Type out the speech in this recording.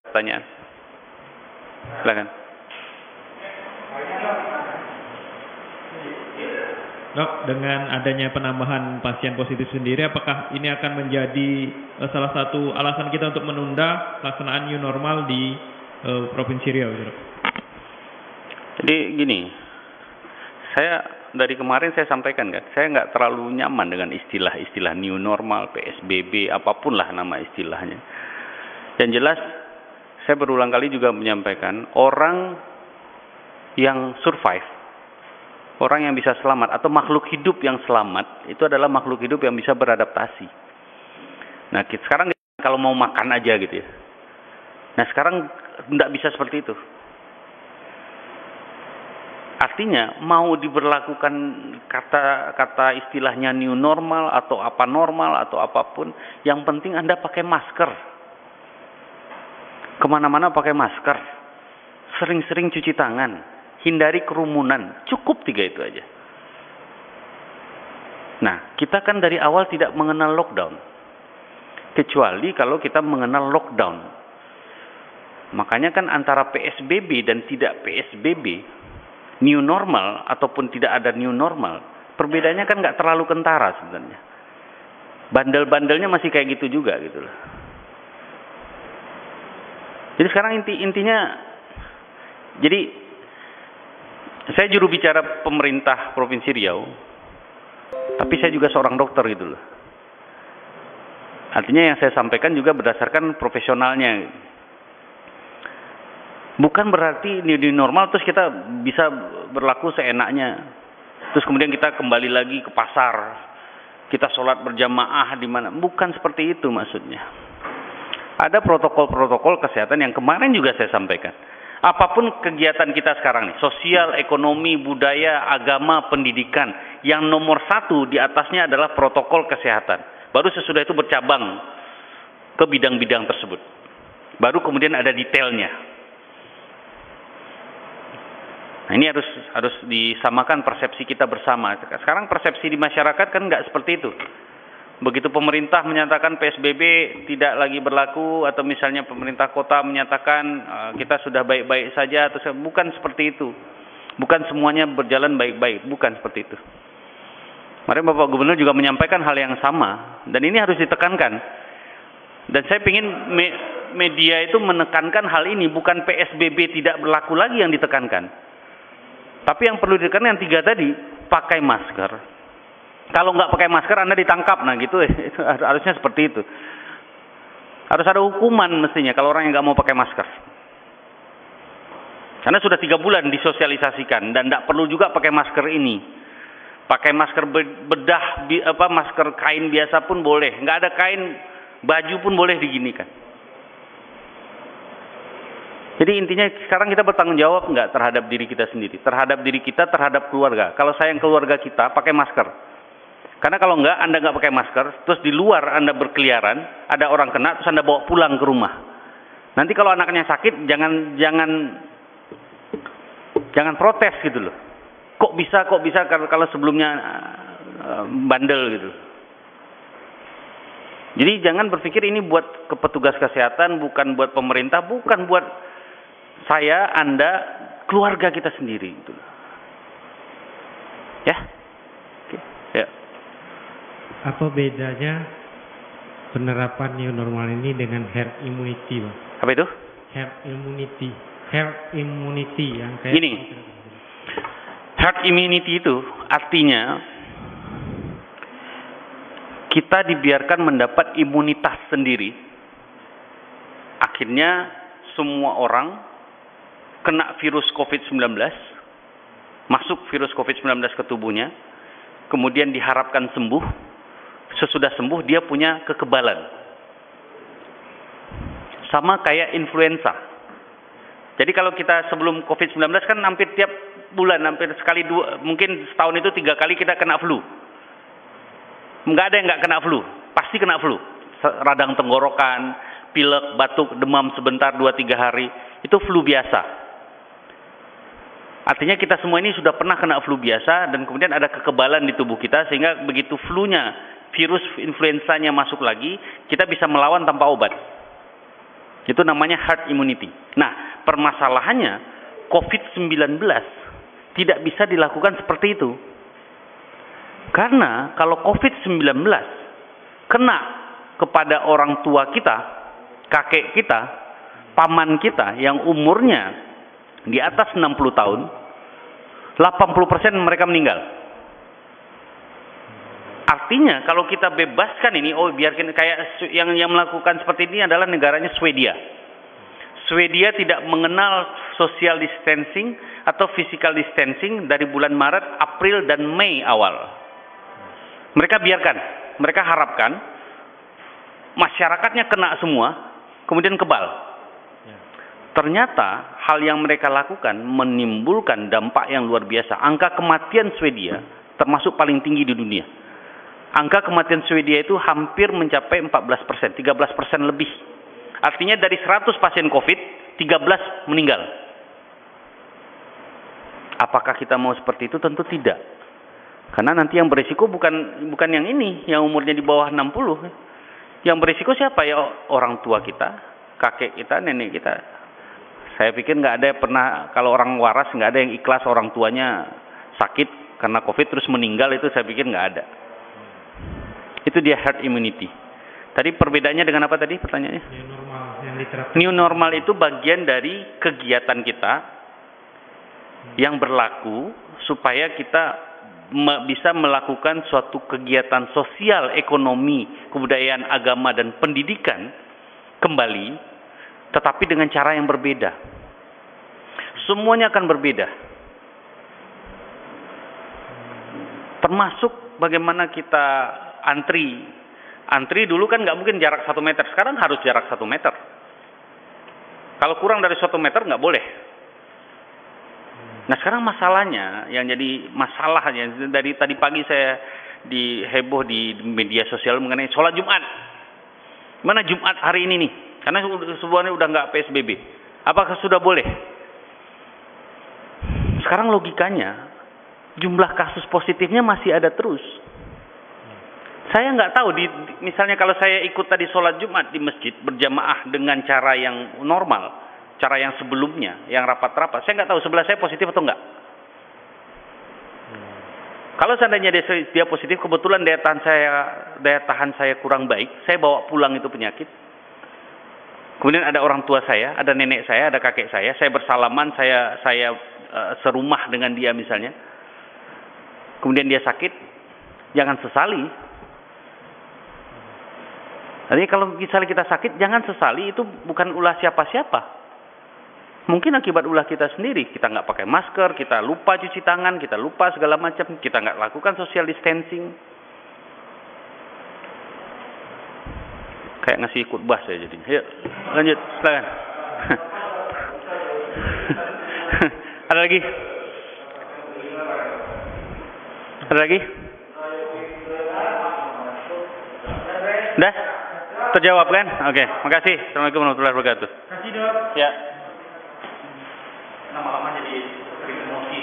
pertanyaan. Silakan. Dok, dengan adanya penambahan pasien positif sendiri, apakah ini akan menjadi salah satu alasan kita untuk menunda pelaksanaan new normal di Provinsi Riau? Dok? Jadi gini, saya dari kemarin saya sampaikan kan, saya nggak terlalu nyaman dengan istilah-istilah new normal, PSBB, apapun lah nama istilahnya. Dan jelas, saya berulang kali juga menyampaikan, orang yang survive, orang yang bisa selamat, atau makhluk hidup yang selamat, itu adalah makhluk hidup yang bisa beradaptasi. Nah, sekarang kalau mau makan aja gitu ya. Nah, sekarang tidak bisa seperti itu. Artinya, mau diberlakukan kata istilahnya new normal, atau apa normal, atau apapun, yang penting Anda pakai masker. Kemana-mana pakai masker. Sering-sering cuci tangan. Hindari kerumunan. Cukup 3 itu aja. Nah, kita kan dari awal tidak mengenal lockdown. Kecuali kalau kita mengenal lockdown. Makanya kan antara PSBB dan tidak PSBB, new normal ataupun tidak ada new normal, perbedaannya kan nggak terlalu kentara sebenarnya. Bandel-bandelnya masih kayak gitu juga gitu loh. Jadi sekarang intinya, jadi saya juru bicara pemerintah Provinsi Riau, tapi saya juga seorang dokter gitu loh. Artinya yang saya sampaikan juga berdasarkan profesionalnya. Bukan berarti new normal terus kita bisa berlaku seenaknya. Terus kemudian kita kembali lagi ke pasar. Kita sholat berjamaah di mana. Bukan seperti itu maksudnya. Ada protokol-protokol kesehatan yang kemarin juga saya sampaikan. Apapun kegiatan kita sekarang nih, sosial, ekonomi, budaya, agama, pendidikan, yang nomor 1 di atasnya adalah protokol kesehatan. Baru sesudah itu bercabang ke bidang-bidang tersebut. Baru kemudian ada detailnya. Nah, ini harus disamakan persepsi kita bersama. Sekarang persepsi di masyarakat kan nggak seperti itu. Begitu pemerintah menyatakan PSBB tidak lagi berlaku, atau misalnya pemerintah kota menyatakan kita sudah baik-baik saja, atau bukan seperti itu. Bukan semuanya berjalan baik-baik, bukan seperti itu. Kemarin Bapak Gubernur juga menyampaikan hal yang sama, dan ini harus ditekankan. Dan saya ingin media itu menekankan hal ini, bukan PSBB tidak berlaku lagi yang ditekankan. Tapi yang perlu ditekankan yang 3 tadi, pakai masker. Kalau nggak pakai masker Anda ditangkap, nah gitu. Itu harusnya seperti itu. Harus ada hukuman mestinya kalau orang yang nggak mau pakai masker. Karena sudah 3 bulan disosialisasikan dan nggak perlu juga pakai masker ini. Pakai masker bedah, masker kain biasa pun boleh. Nggak ada kain, baju pun boleh diginikan. Jadi intinya sekarang kita bertanggung jawab nggak terhadap diri kita sendiri, terhadap diri kita, terhadap keluarga. Kalau sayang keluarga kita, pakai masker. Karena kalau nggak, Anda nggak pakai masker, terus di luar Anda berkeliaran, ada orang kena, terus Anda bawa pulang ke rumah. Nanti kalau anaknya sakit, jangan protes gitu loh. Kok bisa kalau sebelumnya bandel gitu. Jadi jangan berpikir ini buat petugas kesehatan, bukan buat pemerintah, bukan buat saya, Anda, keluarga kita sendiri gitu. Ya. Oke. Ya. Apa bedanya penerapan new normal ini dengan herd immunity, Bang? Apa itu? Herd immunity. Herd immunity yang kayak gini. Herd immunity itu artinya kita dibiarkan mendapat imunitas sendiri. Akhirnya semua orang kena virus COVID-19, masuk virus COVID-19 ke tubuhnya, kemudian diharapkan sembuh. Sesudah sembuh dia punya kekebalan. Sama kayak influenza. Jadi kalau kita sebelum COVID-19 kan hampir tiap bulan, hampir sekali dua, mungkin setahun itu 3 kali kita kena flu. Nggak ada yang nggak kena flu, pasti kena flu. Radang tenggorokan, pilek, batuk, demam sebentar 2-3 hari, itu flu biasa. Artinya kita semua ini sudah pernah kena flu biasa dan kemudian ada kekebalan di tubuh kita sehingga begitu flunya, virus influenzanya masuk lagi, kita bisa melawan tanpa obat. Itu namanya herd immunity. Nah, permasalahannya COVID-19 tidak bisa dilakukan seperti itu. Karena kalau COVID-19 kena kepada orang tua kita, kakek kita, paman kita yang umurnya di atas 60 tahun, 80% mereka meninggal. Artinya kalau kita bebaskan ini, biarkan kayak yang melakukan seperti ini adalah negaranya Swedia. Swedia tidak mengenal social distancing atau physical distancing dari bulan Maret, April, dan Mei awal. Mereka biarkan, mereka harapkan masyarakatnya kena semua, kemudian kebal. Ternyata hal yang mereka lakukan menimbulkan dampak yang luar biasa. Angka kematian Swedia termasuk paling tinggi di dunia. Angka kematian Swedia itu hampir mencapai 14%, 13% lebih. Artinya dari 100 pasien COVID, 13 meninggal. Apakah kita mau seperti itu? Tentu tidak. Karena nanti yang berisiko bukan yang ini, yang umurnya di bawah 60. Yang berisiko siapa? Ya orang tua kita, kakek kita, nenek kita. Saya pikir nggak ada pernah, kalau orang waras nggak ada yang ikhlas orang tuanya sakit karena COVID terus meninggal, itu saya pikir nggak ada. Itu dia herd immunity. Tadi perbedaannya dengan apa tadi pertanyaannya? New normal yang diterapkan. New normal itu bagian dari kegiatan kita yang berlaku supaya kita bisa melakukan suatu kegiatan sosial, ekonomi, kebudayaan, agama, dan pendidikan kembali, tetapi dengan cara yang berbeda. Semuanya akan berbeda. Termasuk bagaimana kita antri dulu kan nggak mungkin jarak 1 meter, sekarang harus jarak 1 meter. Kalau kurang dari 1 meter nggak boleh. Nah sekarang masalahnya, yang jadi masalahnya dari tadi pagi saya heboh di media sosial mengenai sholat Jumat. Mana Jumat hari ini nih? Karena sebenarnya udah nggak PSBB. Apakah sudah boleh? Sekarang logikanya jumlah kasus positifnya masih ada terus. Saya nggak tahu, misalnya kalau saya ikut tadi sholat Jumat di masjid berjamaah dengan cara yang normal, cara yang sebelumnya, yang rapat-rapat, saya nggak tahu sebelah saya positif atau enggak. Kalau seandainya dia positif, kebetulan daya tahan saya kurang baik, saya bawa pulang itu penyakit. Kemudian ada orang tua saya, ada nenek saya, ada kakek saya bersalaman, saya serumah dengan dia misalnya. Kemudian dia sakit, jangan sesali. Jadi kalau misalnya kita sakit, jangan sesali, itu bukan ulah siapa-siapa. Mungkin akibat ulah kita sendiri. Kita nggak pakai masker, kita lupa cuci tangan, kita lupa segala macam, kita nggak lakukan social distancing. Kayak ngasih khutbah saya jadi. Yuk, lanjut, silakan. Ada lagi? Ada lagi? Udah? Terjawab kan? Oke, makasih. Assalamualaikum warahmatullahi wabarakatuh. Kasih dok. Ya. Lama-lama jadi emosi.